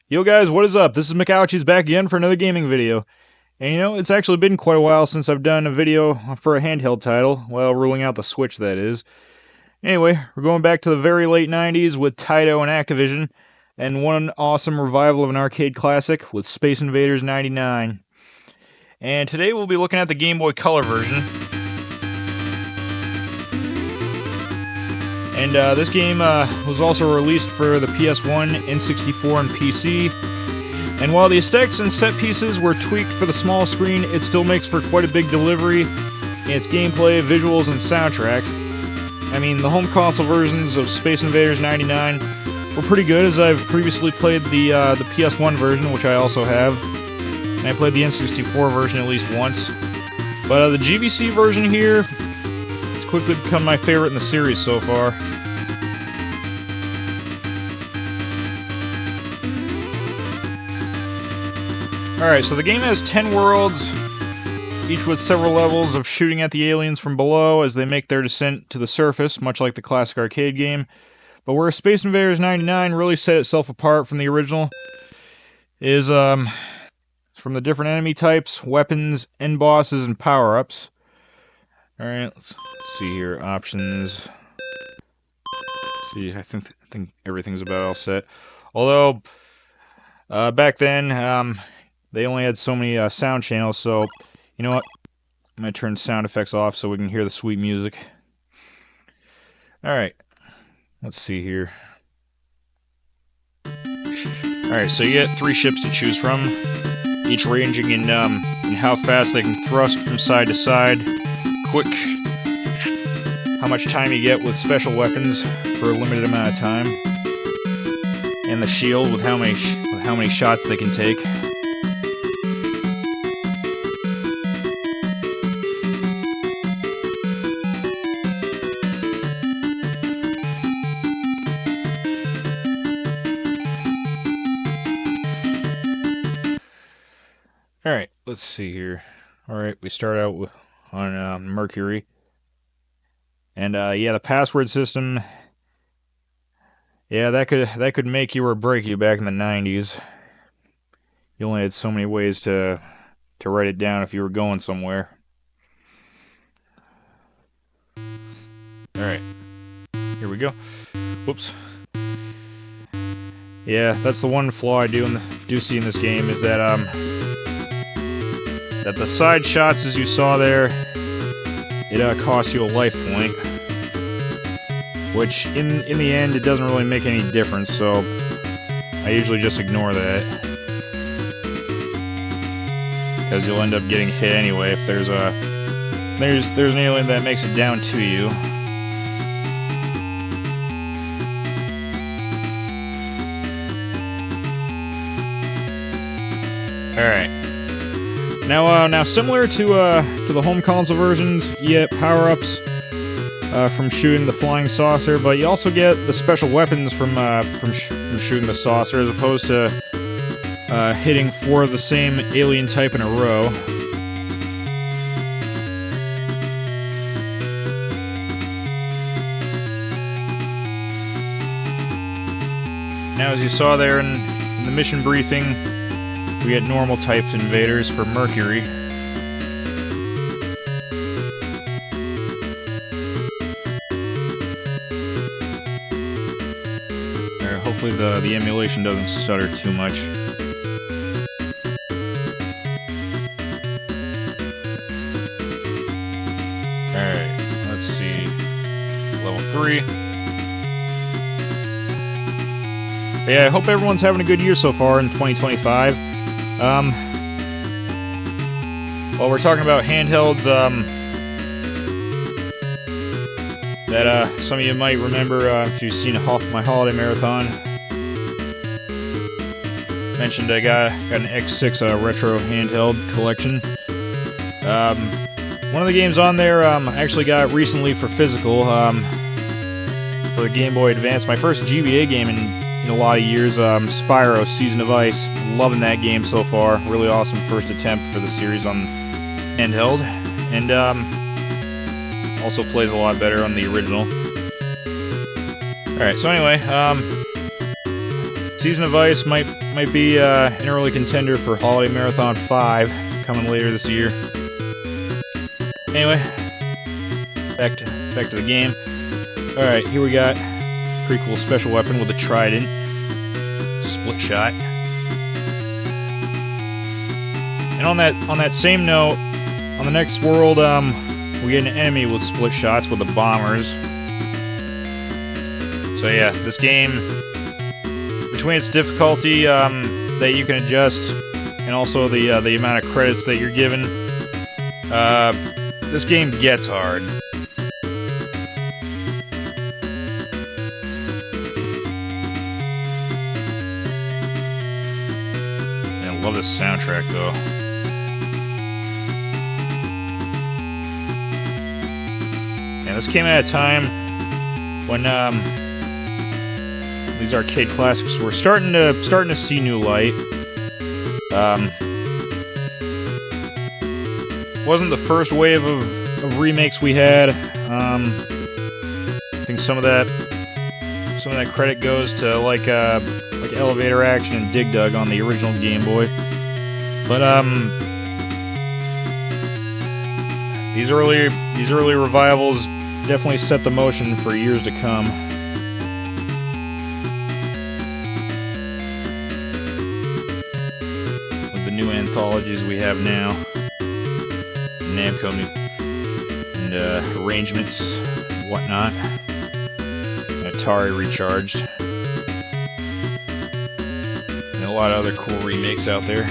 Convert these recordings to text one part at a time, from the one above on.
Yo guys, what is up? This is McAlchi's back again for another gaming video. And you know, it's actually been quite a while since I've done a video for a handheld title, well, ruling out the Switch, that is. Anyway, we're going back to the very late 90s with Taito and Activision, and one awesome revival of an arcade classic with Space Invaders 99. And today we'll be looking at the Game Boy Color version. And this game was also released for the PS1, N64, and PC. And while the aesthetics and set pieces were tweaked for the small screen, it still makes for quite a big delivery in its gameplay, visuals, and soundtrack. I mean, the home console versions of Space Invaders 99 were pretty good, as I've previously played the PS1 version, which I also have. And I played the N64 version at least once. But the GBC version here, it's quickly become my favorite in the series so far. Alright, so the game has 10 worlds, each with several levels of shooting at the aliens from below as they make their descent to the surface, much like the classic arcade game. But where Space Invaders 99 really set itself apart from the original is from the different enemy types, weapons, end bosses, and power-ups. Alright, let's see here. Options. See, I think everything's about all set. Although, back then, they only had so many sound channels, so, you know what? I'm going to turn sound effects off so we can hear the sweet music. Alright, let's see here. Alright, so you get 3 ships to choose from, each ranging in how fast they can thrust from side to side, quick, how much time you get with special weapons for a limited amount of time, and the shield with how many shots they can take. Alright, let's see here. Alright, we start out on Mercury. And yeah, the password system, yeah, that could make you or break you back in the 90s. You only had so many ways to write it down if you were going somewhere. Alright, here we go. Whoops. Yeah, that's the one flaw I do see in this game, is that that the side shots, as you saw there, it costs you a life point, which in the end it doesn't really make any difference, so I usually just ignore that, because you'll end up getting hit anyway if there's an alien that makes it down to you. Alright. Now similar to the home console versions, you get power-ups from shooting the flying saucer, but you also get the special weapons from shooting the saucer, as opposed to hitting 4 of the same alien type in a row. Now, as you saw there in the mission briefing, we get normal types invaders for Mercury. Hopefully the emulation doesn't stutter too much. Alright, let's see. Level 3. But yeah, I hope everyone's having a good year so far in 2025. While we're talking about handhelds, that some of you might remember if you've seen my holiday marathon. Mentioned I got an X6 retro handheld collection. One of the games on there I actually got recently for physical for the Game Boy Advance. My first GBA game in a lot of years. Spyro Season of Ice. Loving that game so far. Really awesome first attempt for the series on handheld. And also plays a lot better on the original. Alright, so anyway, Season of Ice might be an early contender for Holiday Marathon 5 coming later this year. Anyway, back to the game. All right, here we got a pretty cool special weapon with a trident, split shot. And on that same note, on the next world, we get an enemy with split shots with the bombers. So yeah, this game, between its difficulty that you can adjust, and also the amount of credits that you're given, this game gets hard. And I love this soundtrack though. And this came at a time when these arcade classics were starting to see new light. Wasn't the first wave of remakes we had. I think some of that credit goes to like Elevator Action and Dig Dug on the original Game Boy. But these early revivals definitely set the motion for years to come. With the new anthologies we have now, Namco and arrangements, whatnot, and Atari Recharged, and a lot of other cool remakes out there.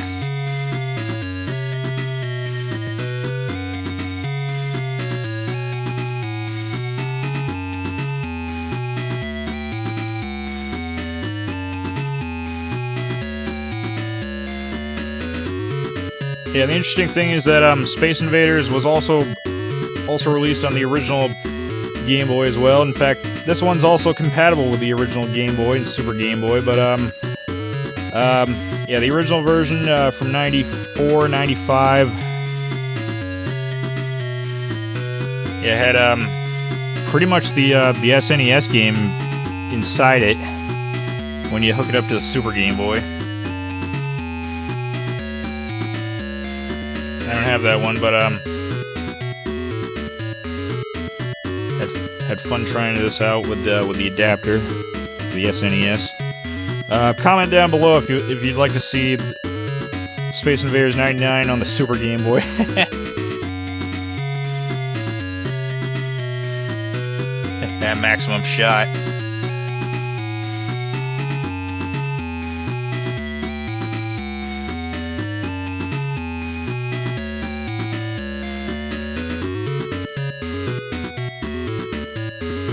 Yeah, the interesting thing is that Space Invaders was also released on the original Game Boy as well. In fact, this one's also compatible with the original Game Boy and Super Game Boy, but yeah, the original version from 94, 95, yeah, had pretty much the SNES game inside it when you hook it up to the Super Game Boy. I don't have that one, but had fun trying this out with the adapter, the SNES. Comment down below if you'd like to see Space Invaders 99 on the Super Game Boy. That maximum shot.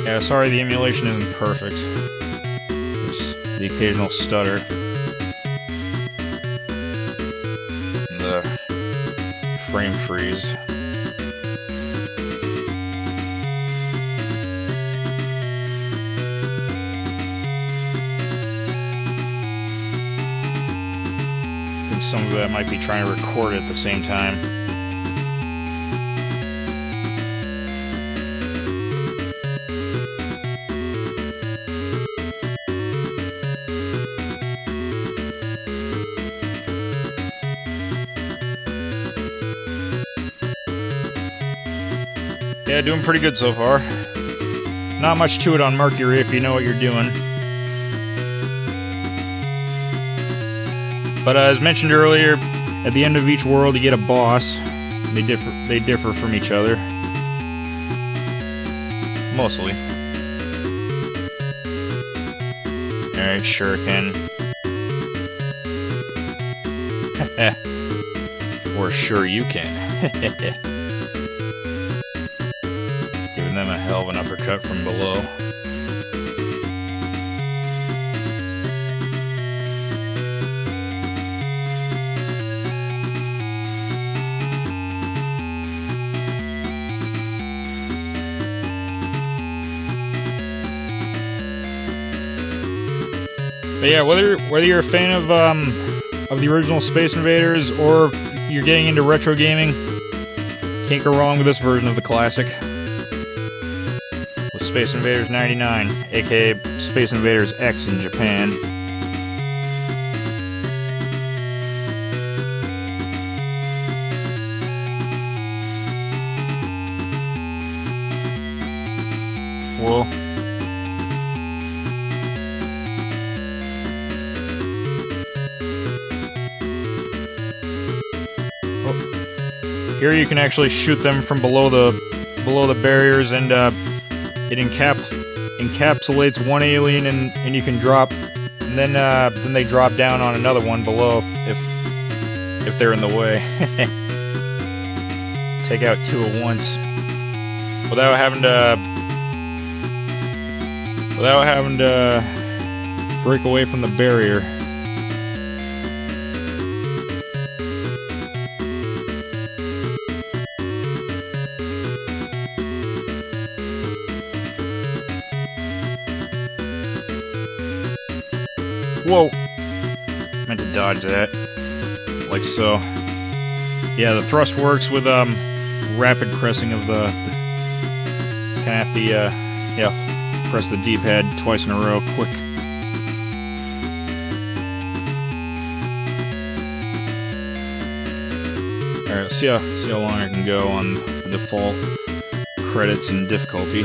Yeah, sorry the emulation isn't perfect. There's the occasional stutter. And the frame freeze. I think some of that might be trying to record it at the same time. Yeah, doing pretty good so far. Not much to it on Mercury if you know what you're doing. But as mentioned earlier, at the end of each world you get a boss. They differ from each other. Mostly. Alright, Shuriken. Or sure you can. Giving them a hell of an uppercut from below. But yeah, whether you're a fan of the original Space Invaders or you're getting into retro gaming, can't go wrong with this version of the classic. With Space Invaders 99, A.K.A. Space Invaders X in Japan. Here you can actually shoot them from below the barriers, and it encapsulates one alien, and you can drop, and then they drop down on another one below if they're in the way. Take out two at once without having to break away from the barrier. Whoa! Meant to dodge that. Like so. Yeah, the thrust works with rapid pressing of the kinda have to yeah, press the D-pad twice in a row, quick. Alright, let's see how long I can go on the default credits and difficulty.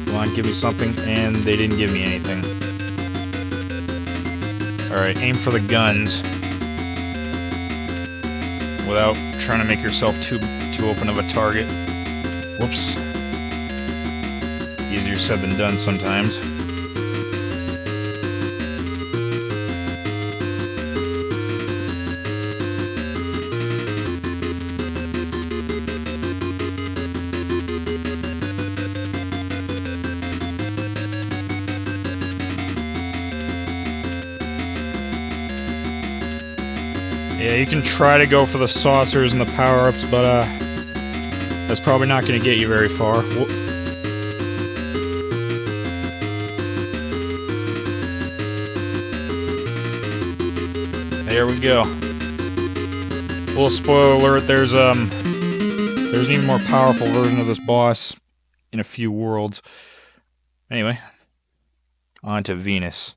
Come on, give me something, and they didn't give me anything. Alright, aim for the guns without trying to make yourself too open of a target. Whoops. Easier said than done sometimes. Yeah, you can try to go for the saucers and the power-ups, but that's probably not going to get you very far. There we go. Little spoiler alert, there's an even more powerful version of this boss in a few worlds. Anyway, on to Venus.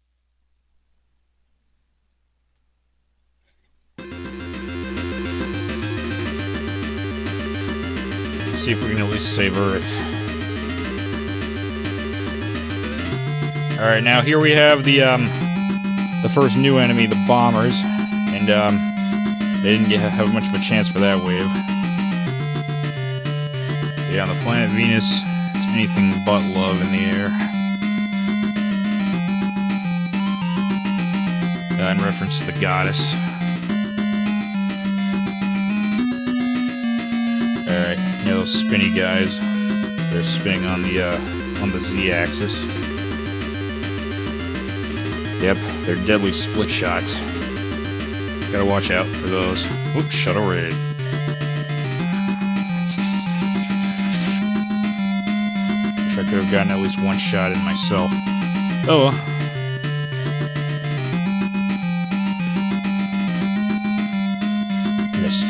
See if we can at least save Earth. Alright, now here we have the first new enemy, the bombers, and they didn't have much of a chance for that wave. Yeah, on the planet Venus, it's anything but love in the air. In reference to the goddess. Alright, yeah, those spinny guys. They're spinning on the Z-axis. Yep, they're deadly split shots. Gotta watch out for those. Oops, shuttle raid. Wish I could have gotten at least one shot in myself. Oh well. Missed.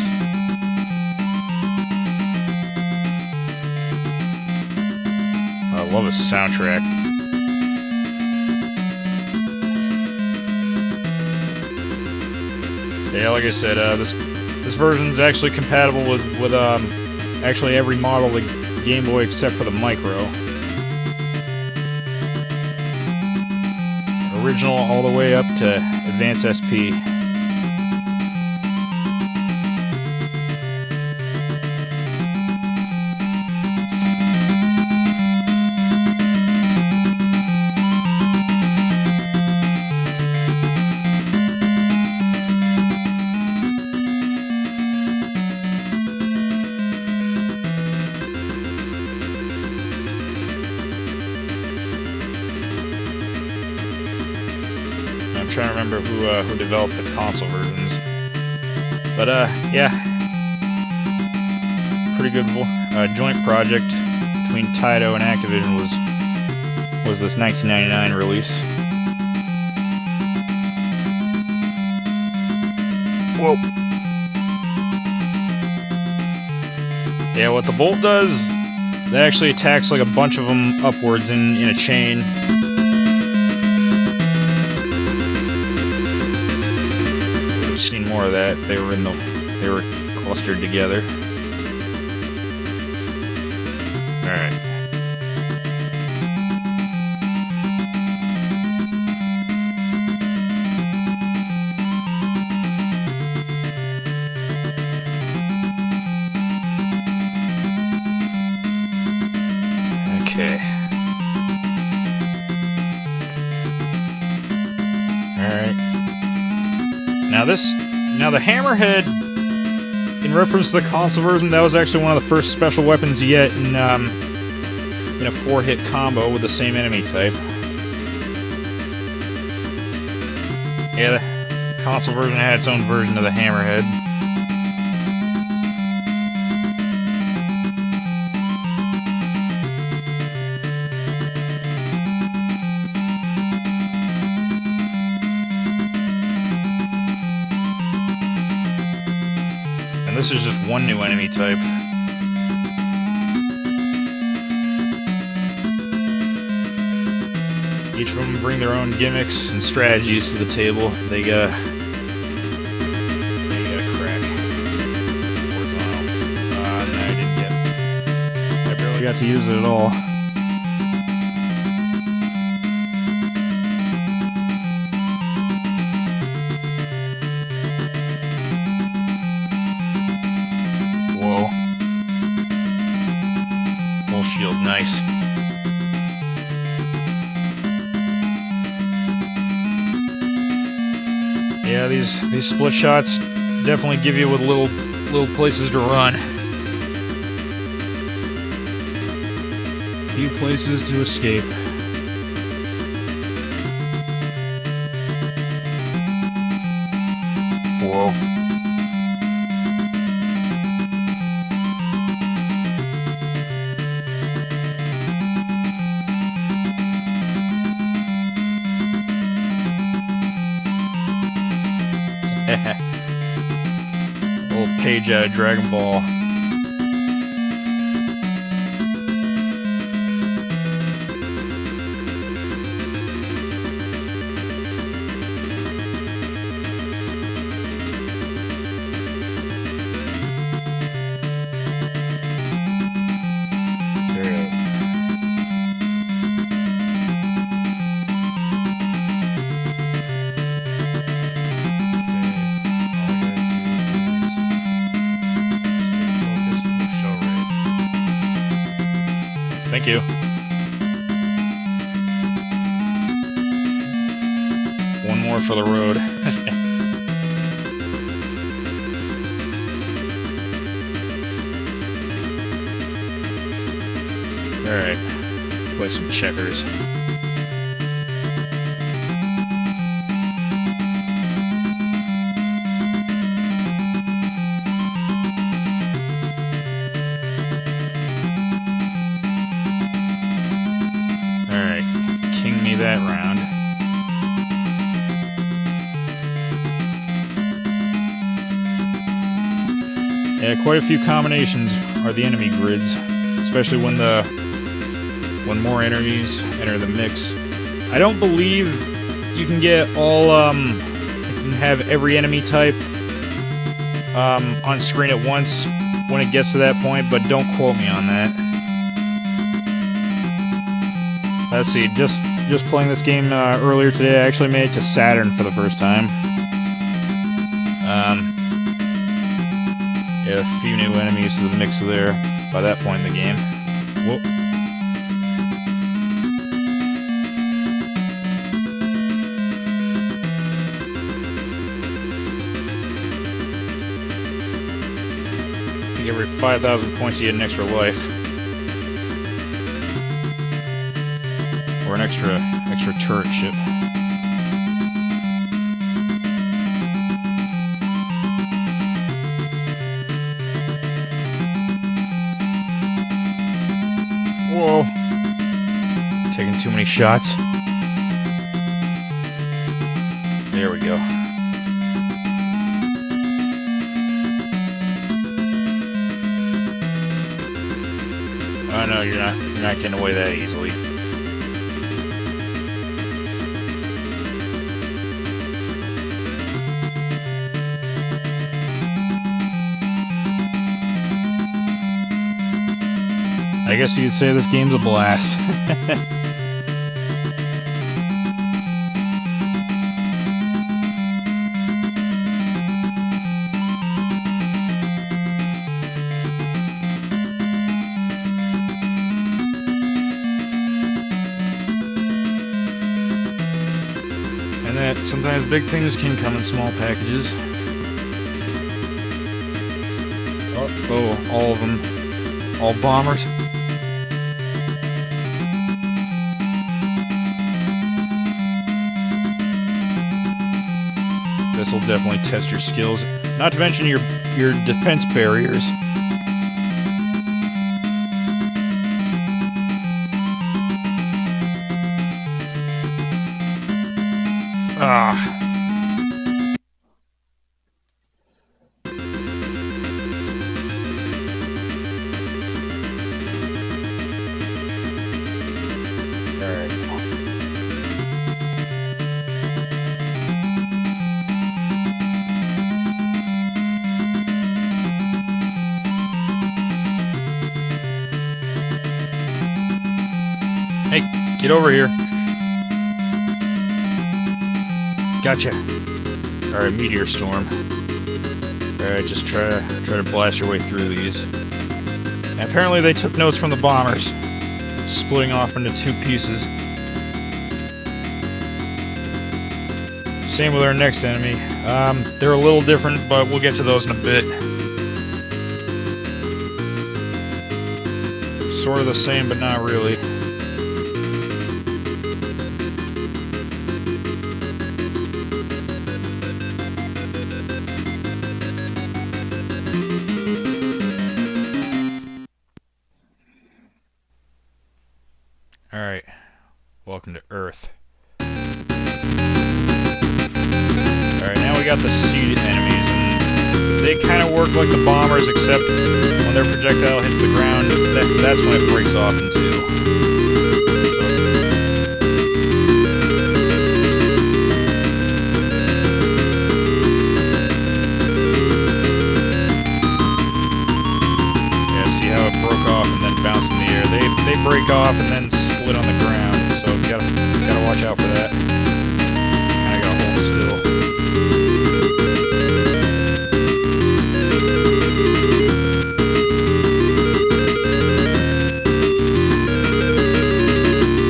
I love his soundtrack. Yeah, like I said, this version's actually compatible with actually every model of the Game Boy except for the Micro. Original all the way up to Advance SP. I'm trying to remember who developed the console versions, but yeah, pretty good joint project between Taito and Activision was this 1999 release. Whoa! Yeah, what the bolt does, it actually attacks like a bunch of them upwards in a chain. Seen more of that. They were in the They were clustered together. Alright. Okay. Alright. Now the hammerhead, in reference to the console version, that was actually one of the first special weapons you get in a 4-hit combo with the same enemy type. Yeah, the console version had its own version of the hammerhead. And this is just one new enemy type. Each of them bring their own gimmicks and strategies to the table. They got a crack. Horizontal. No, I didn't get. I barely got to use it at all. Whoa. Full shield, nice. Yeah, these split shots definitely give you with little places to run. Few places to escape. Whoa. Little page out of Dragon Ball. Thank you. One more for the road. Alright. Play some checkers. King me that round. Yeah, quite a few combinations are the enemy grids, especially when more enemies enter the mix. I don't believe you can get all you can have every enemy type on screen at once when it gets to that point, but don't quote me on that. Let's see, just playing this game earlier today, I actually made it to Saturn for the first time. Yeah, a few new enemies to the mix there by that point in the game. Whoop. I think every 5,000 points you get an extra life. Or an extra turret ship. Whoa. Taking too many shots. There we go. Oh no, you're not getting away that easily. I guess you could say this game's a blast. And that sometimes big things can come in small packages. Oh, all of them. All bombers. This will definitely test your skills. Not to mention your defense barriers. Ah. Hey, get over here. Gotcha. Alright, meteor storm. Alright, just try to blast your way through these. And apparently they took notes from the bombers, splitting off into two pieces. Same with our next enemy. They're a little different, but we'll get to those in a bit. Sort of the same, but not really. Alright, welcome to Earth. Alright, now we got the seed enemies, and they kind of work like the bombers, except when their projectile hits the ground, that's when it breaks off in two. Yeah, see how it broke off and then bounced in the air? They break off and then split on the ground, so you gotta watch out for that. Kinda gotta hold still.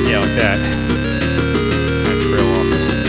Yeah, like that. Kinda trail off a little bit.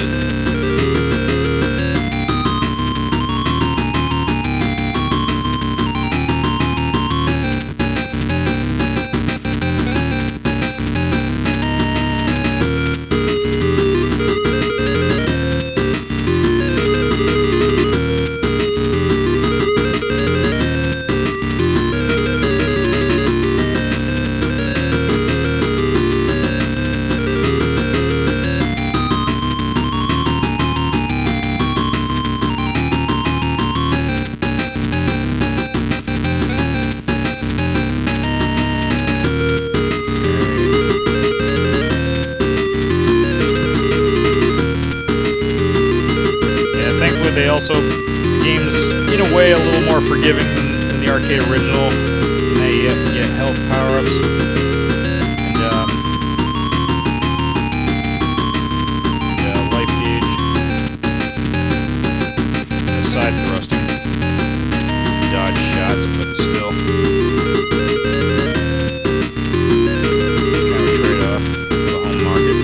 They also, the game's in a way a little more forgiving than the arcade original. Now you get health power-ups, and life gauge, and side thrusting, dodge shots, but still kind of a trade-off for the home market.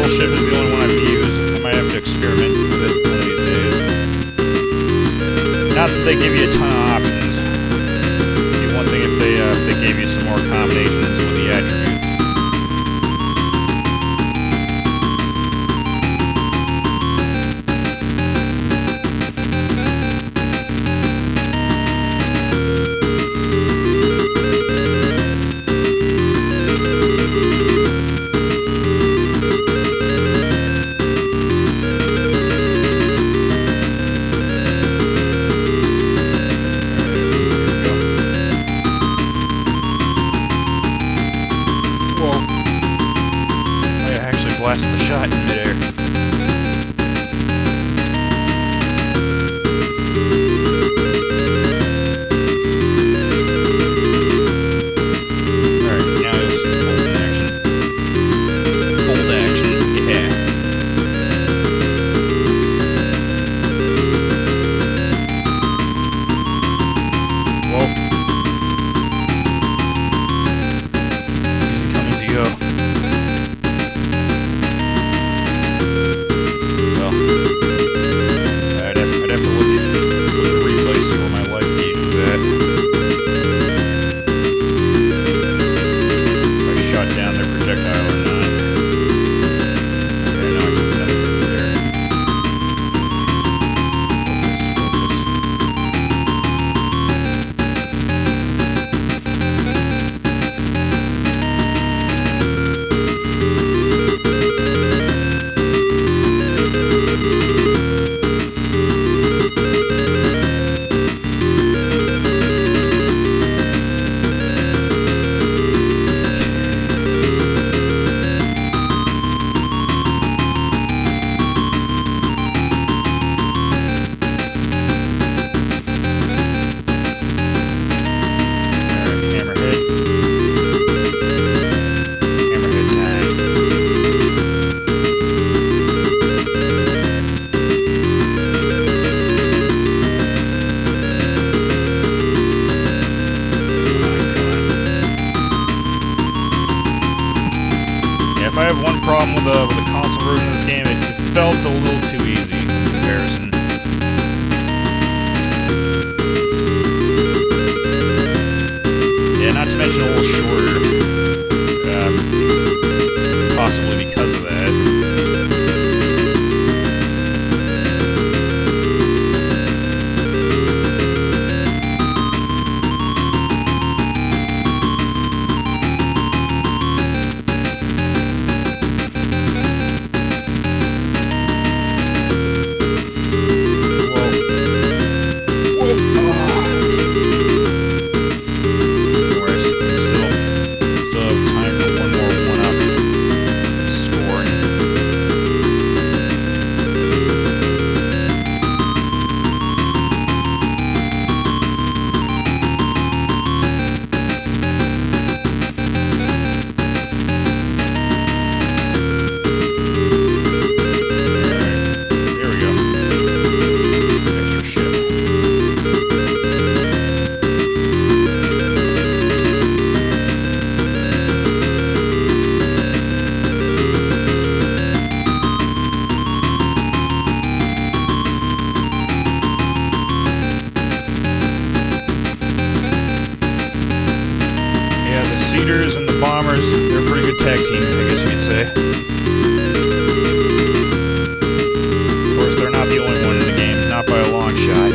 battleship is the only one I've used. I might have to experiment with it one of these days. Not that they give you a ton of options. It'd be one thing if they gave you some more combinations with the attributes. Blasting the shot in midair. Alright, now you'll see bolt action. Bolt action, yeah. Whoa. Easy come, easy go. If I have one problem with the console version of this game, it felt a little too easy in comparison. Yeah, not to mention a little shorter. Possibly because of that. And the bombers, they're a pretty good tag team, I guess you could say. Of course, they're not the only one in the game, not by a long shot.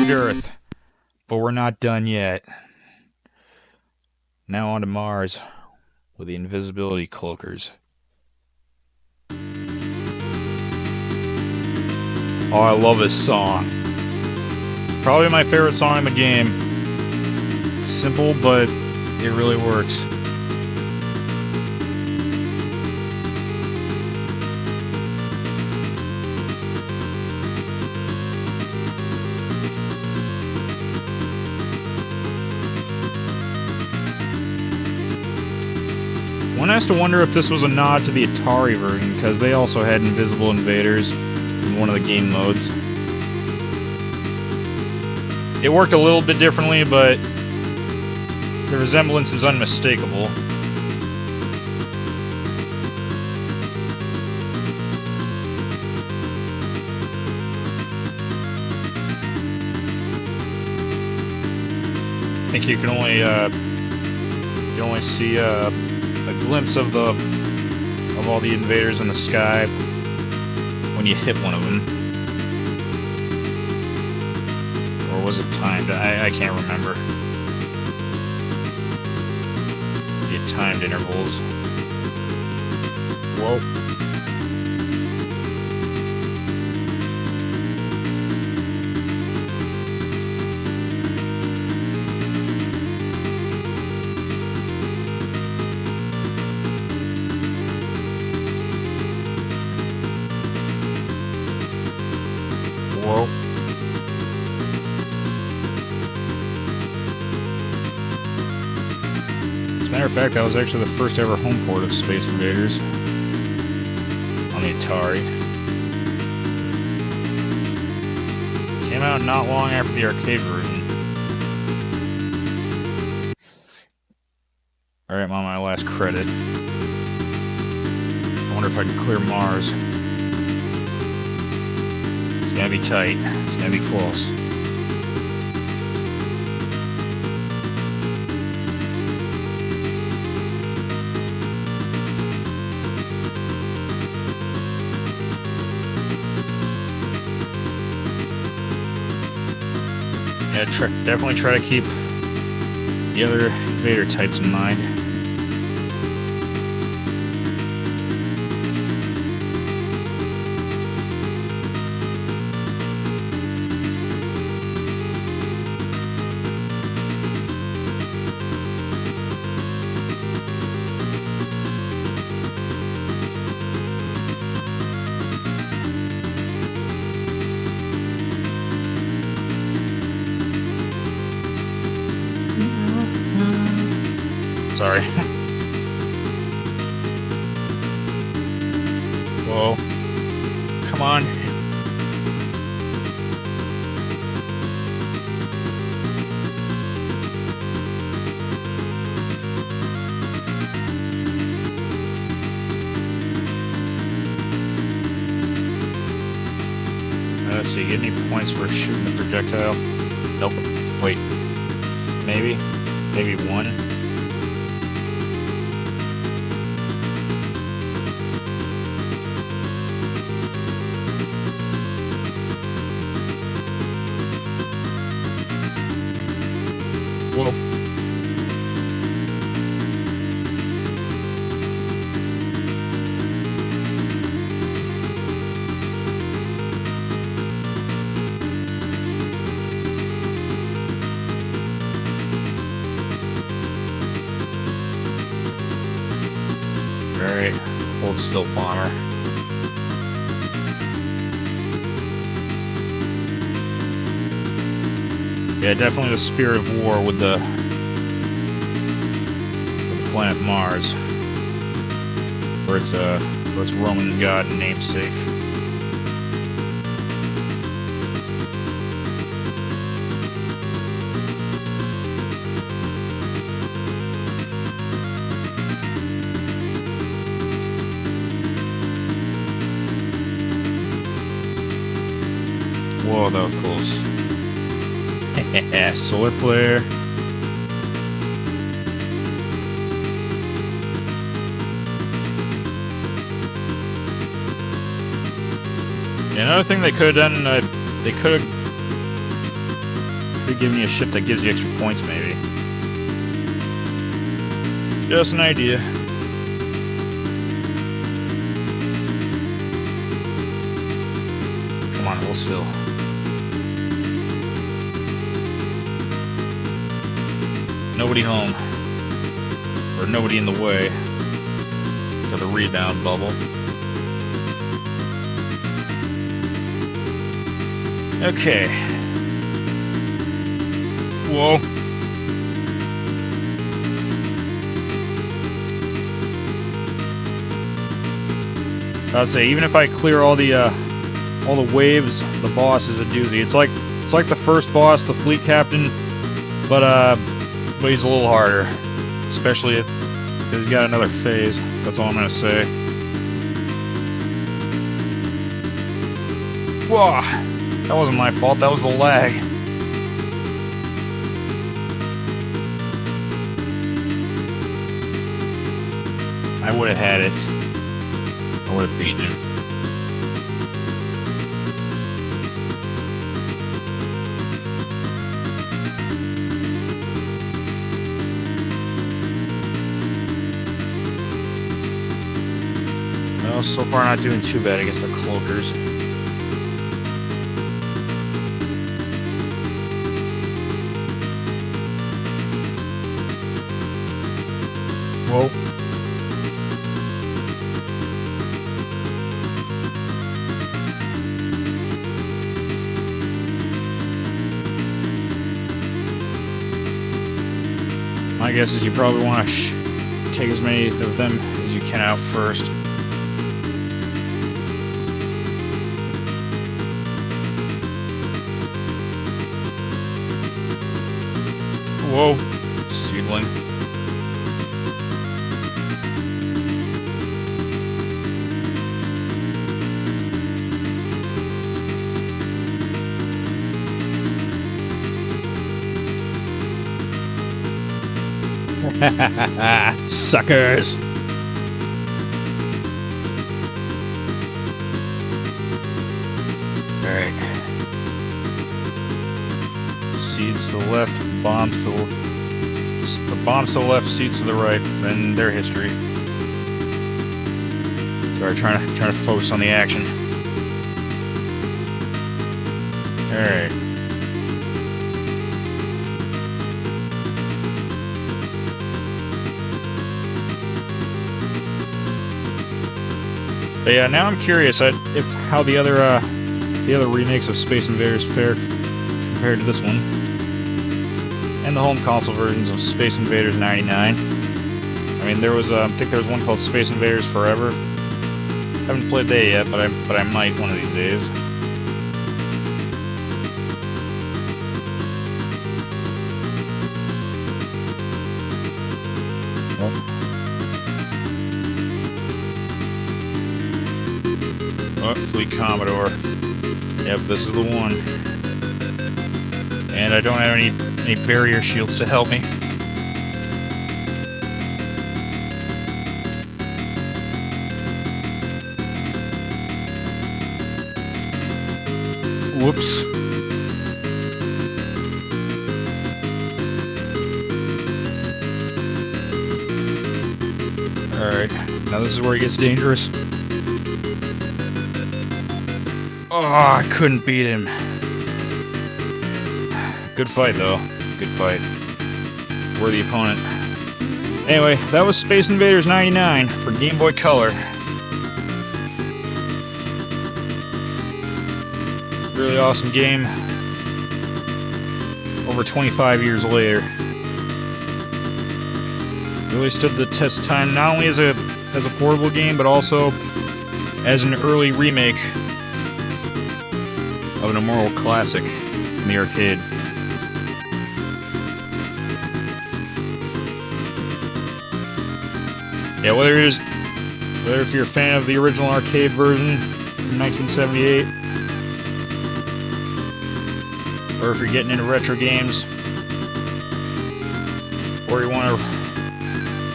saved Earth, but we're not done yet. Now on to Mars with the invisibility cloakers. Oh, I love this song. Probably my favorite song in the game. It's simple, but it really works. One has to wonder if this was a nod to the Atari version, because they also had invisible invaders in one of the game modes. It worked a little bit differently, but the resemblance is unmistakable. I think you can only see a glimpse of all the invaders in the sky when you hit one of them. Or was it timed? I can't remember. The timed intervals. Whoa. Whoa. As a matter of fact, that was actually the first ever home port of Space Invaders on the Atari. Came out not long after the arcade version. Alright, I'm on my last credit. I wonder if I can clear Mars. It's gonna be tight. It's gonna be close. Yeah, definitely try to keep the other invader types in mind. Sorry. Whoa. Come on. Let's see, give me points for shooting the projectile. Nope. Wait. Maybe? Maybe one? Whoa. Alright, hold still, bomber. Yeah, definitely the spirit of war with the planet Mars, for its Roman god and namesake. Whoa, that was close. Solar flare. Yeah, another thing they could have done, they could have Could give me a ship that gives you extra points, maybe. Just an idea. Come on, hold still. Nobody home. Or nobody in the way. Except the rebound bubble. Okay. Whoa. I'd say even if I clear all the waves, the boss is a doozy. It's like the first boss, the fleet captain, but he's a little harder, especially because he's got another phase. That's all I'm gonna say. Whoa, that wasn't my fault. That was the lag. I would have had it. I would have beaten him. Well, so far not doing too bad against the cloakers. Whoa. My guess is you probably want to take as many of them as you can out first. Whoa, seedling. Suckers! Alright. Seeds to the left, bombs to the bombs to the left, seeds to the right, then their history. Sorry, trying to focus on the action. Alright. But yeah, now I'm curious if how the other remakes of Space Invaders fare compared to this one, and the home console versions of Space Invaders '99. I mean, there was I think there was one called Space Invaders Forever. Haven't played that yet, but I might one of these days. Oh, Fleet Commodore. Yep, this is the one. And I don't have any barrier shields to help me. Whoops. Alright, now this is where it gets dangerous. Oh, I couldn't beat him. Good fight, though. Good fight. Worthy opponent. Anyway, that was Space Invaders '99 for Game Boy Color. Really awesome game. Over 25 years later. Really stood the test of time, not only as a portable game, but also as an early remake of an immortal classic in the arcade. Yeah, whether if you're a fan of the original arcade version from 1978, or if you're getting into retro games, or you want to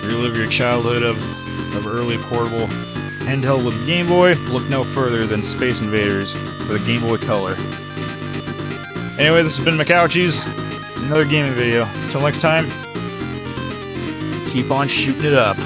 relive your childhood of early portable handheld with Game Boy, look no further than Space Invaders for the Game Boy Color. Anyway, this has been McOuchies. Another gaming video. Until next time, keep on shooting it up.